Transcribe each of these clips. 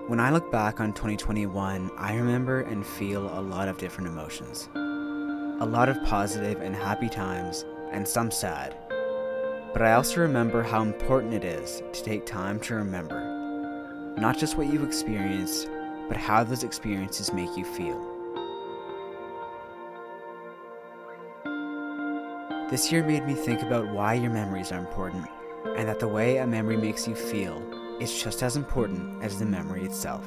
When I look back on 2021, I remember and feel a lot of different emotions. A lot of positive and happy times, and some sad. But I also remember how important it is to take time to remember, not just what you've experienced, but how those experiences make you feel. This year made me think about why your memories are important, and that the way a memory makes you feel is just as important as the memory itself.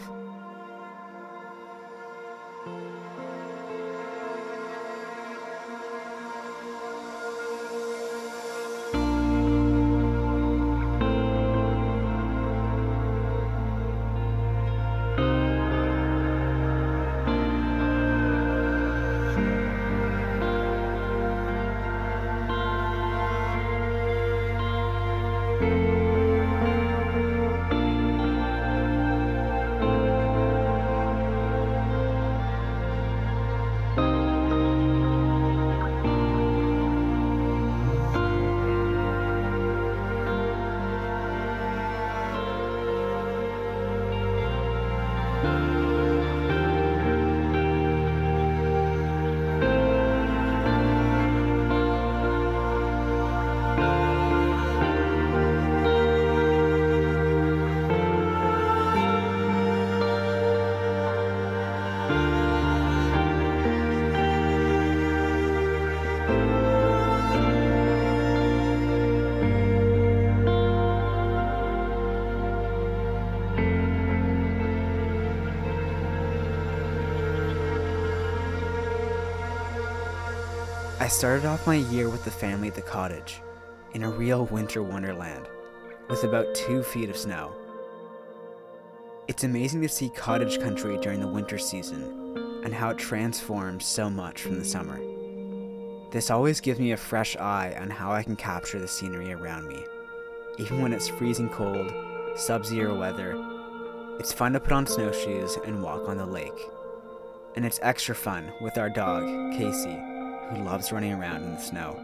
I started off my year with the family at the cottage, in a real winter wonderland, with about 2 feet of snow. It's amazing to see cottage country during the winter season, and how it transforms so much from the summer. This always gives me a fresh eye on how I can capture the scenery around me. Even when it's freezing cold, sub-zero weather, it's fun to put on snowshoes and walk on the lake. And it's extra fun with our dog, Casey, who loves running around in the snow.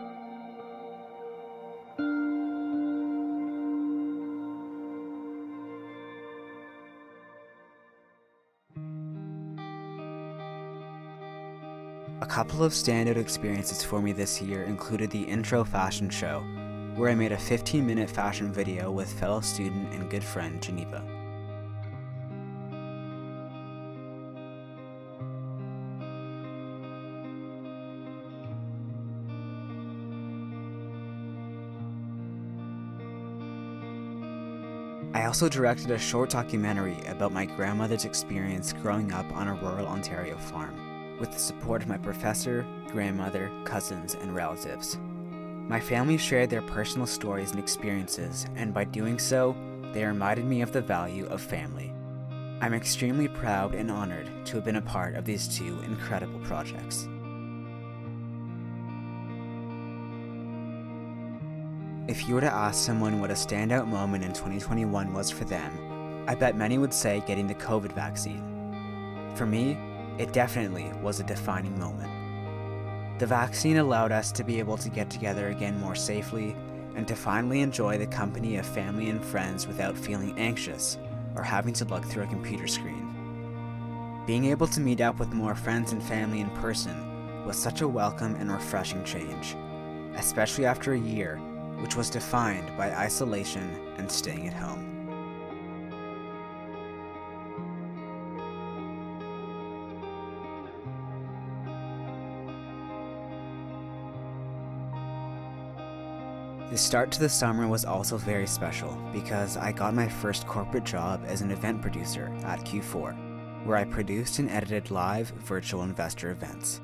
A couple of standout experiences for me this year included the intro fashion show, where I made a 15-minute fashion video with fellow student and good friend Geneva. I also directed a short documentary about my grandmother's experience growing up on a rural Ontario farm, with the support of my professor, grandmother, cousins, and relatives. My family shared their personal stories and experiences, and by doing so, they reminded me of the value of family. I'm extremely proud and honored to have been a part of these 2 incredible projects. If you were to ask someone what a standout moment in 2021 was for them, I bet many would say getting the COVID vaccine. For me, it definitely was a defining moment. The vaccine allowed us to be able to get together again more safely and to finally enjoy the company of family and friends without feeling anxious or having to look through a computer screen. Being able to meet up with more friends and family in person was such a welcome and refreshing change, especially after a year which was defined by isolation and staying at home. The start to the summer was also very special because I got my first corporate job as an event producer at Q4, where I produced and edited live virtual investor events.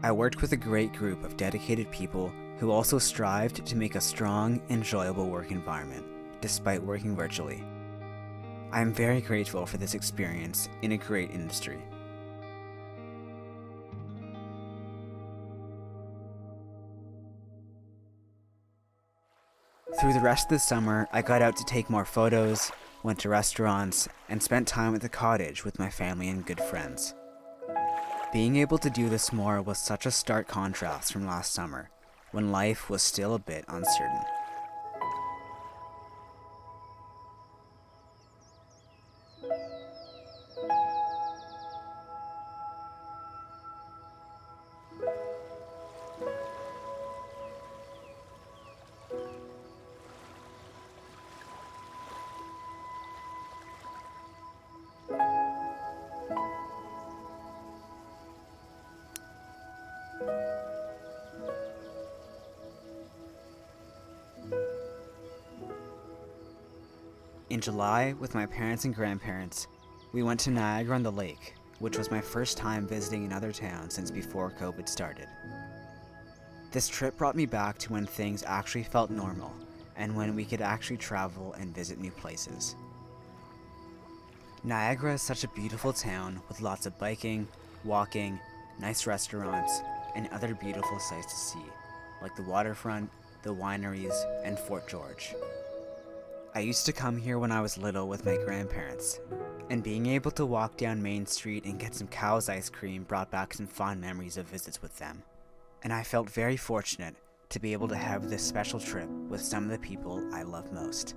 I worked with a great group of dedicated people who also strived to make a strong, enjoyable work environment, despite working virtually. I am very grateful for this experience in a great industry. Through the rest of the summer, I got out to take more photos, went to restaurants, and spent time at the cottage with my family and good friends. Being able to do this more was such a stark contrast from last summer, when life was still a bit uncertain. In July, with my parents and grandparents, we went to Niagara-on-the-Lake, which was my first time visiting another town since before COVID started. This trip brought me back to when things actually felt normal, and when we could actually travel and visit new places. Niagara is such a beautiful town with lots of biking, walking, nice restaurants, and other beautiful sights to see, like the waterfront, the wineries, and Fort George. I used to come here when I was little with my grandparents, and being able to walk down Main Street and get some Cow's ice cream brought back some fond memories of visits with them. And I felt very fortunate to be able to have this special trip with some of the people I love most.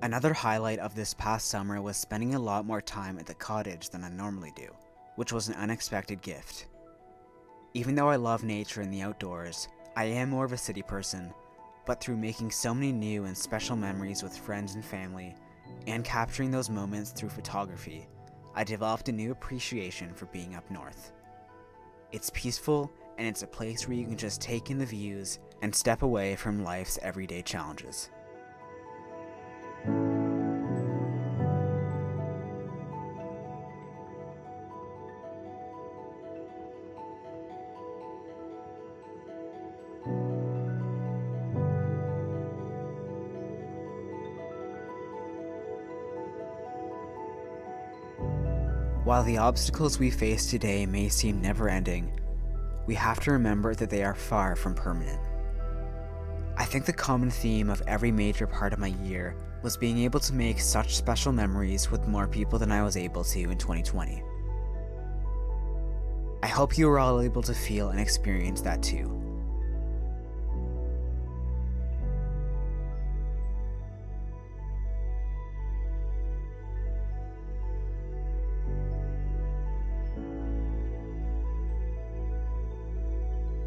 Another highlight of this past summer was spending a lot more time at the cottage than I normally do, which was an unexpected gift. Even though I love nature and the outdoors, I am more of a city person, but through making so many new and special memories with friends and family, and capturing those moments through photography, I developed a new appreciation for being up north. It's peaceful, and it's a place where you can just take in the views and step away from life's everyday challenges. While the obstacles we face today may seem never-ending, we have to remember that they are far from permanent. I think the common theme of every major part of my year was being able to make such special memories with more people than I was able to in 2020. I hope you were all able to feel and experience that too.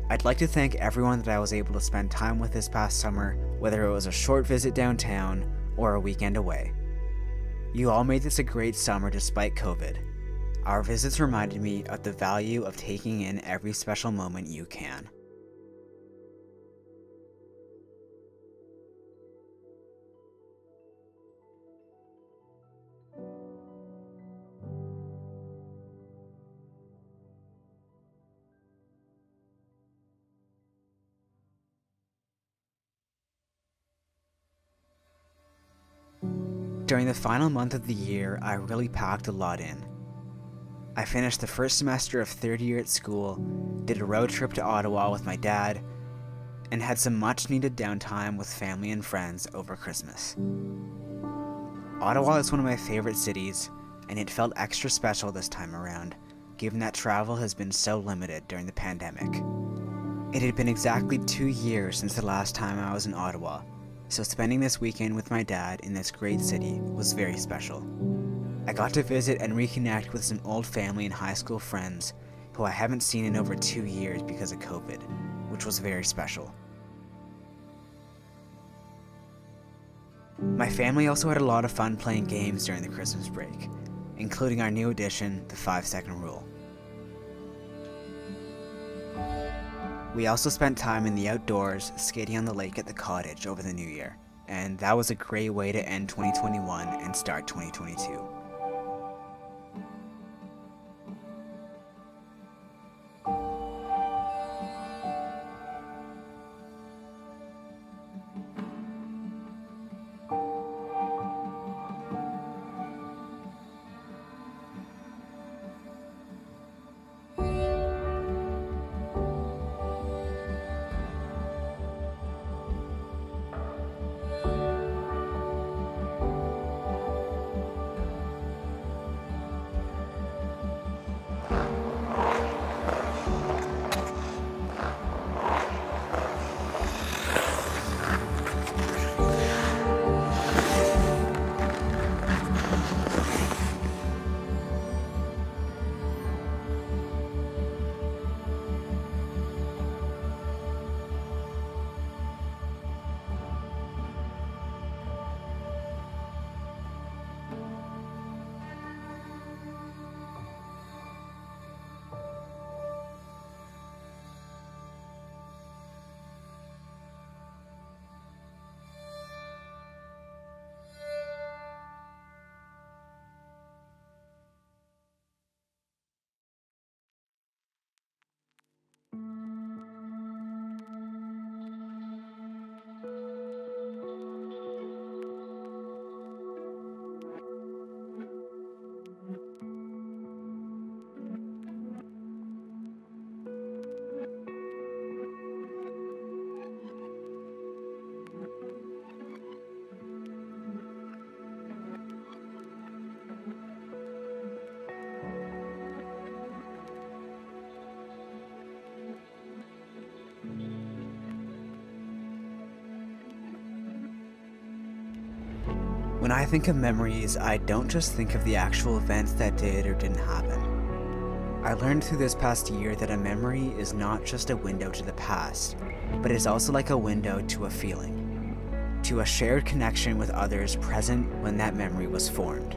I'd like to thank everyone that I was able to spend time with this past summer, whether it was a short visit downtown or a weekend away. You all made this a great summer despite COVID. Our visits reminded me of the value of taking in every special moment you can. During the final month of the year, I really packed a lot in. I finished the first semester of third year at school, did a road trip to Ottawa with my dad, and had some much needed downtime with family and friends over Christmas. Ottawa is one of my favorite cities, and it felt extra special this time around, given that travel has been so limited during the pandemic. It had been exactly 2 years since the last time I was in Ottawa, so spending this weekend with my dad in this great city was very special. I got to visit and reconnect with some old family and high school friends who I haven't seen in over 2 years because of COVID, which was very special. My family also had a lot of fun playing games during the Christmas break, including our new addition, the 5-second rule. We also spent time in the outdoors, skating on the lake at the cottage over the new year, and that was a great way to end 2021 and start 2022. When I think of memories, I don't just think of the actual events that did or didn't happen. I learned through this past year that a memory is not just a window to the past, but is also like a window to a feeling, to a shared connection with others present when that memory was formed.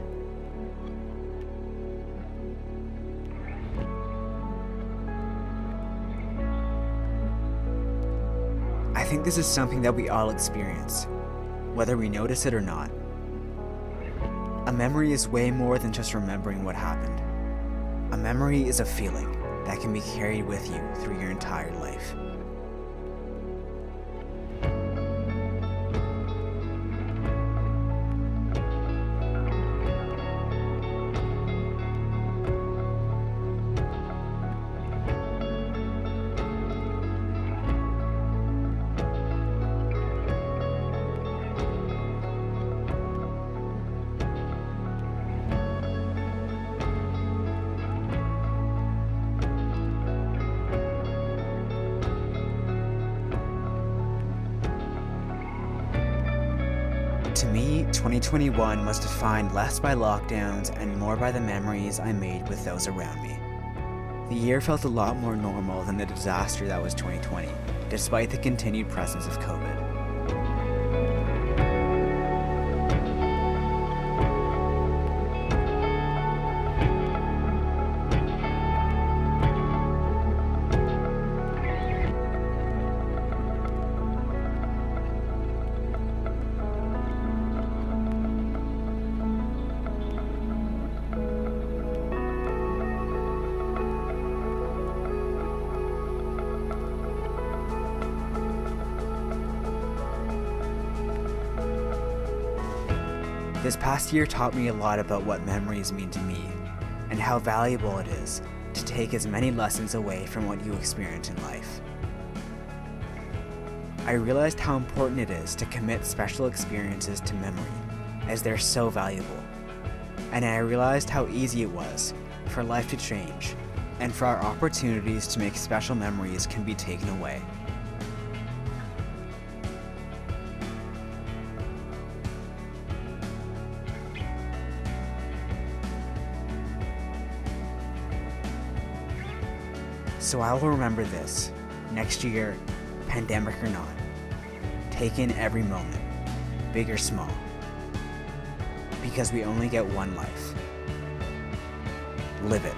I think this is something that we all experience, whether we notice it or not. A memory is way more than just remembering what happened. A memory is a feeling that can be carried with you through your entire life. To me, 2021 was defined less by lockdowns and more by the memories I made with those around me. The year felt a lot more normal than the disaster that was 2020, despite the continued presence of COVID. This past year taught me a lot about what memories mean to me, and how valuable it is to take as many lessons away from what you experience in life. I realized how important it is to commit special experiences to memory, as they're so valuable. And I realized how easy it was for life to change, and for our opportunities to make special memories can be taken away. So I will remember this, next year, pandemic or not. Take in every moment, big or small, because we only get one life. Live it.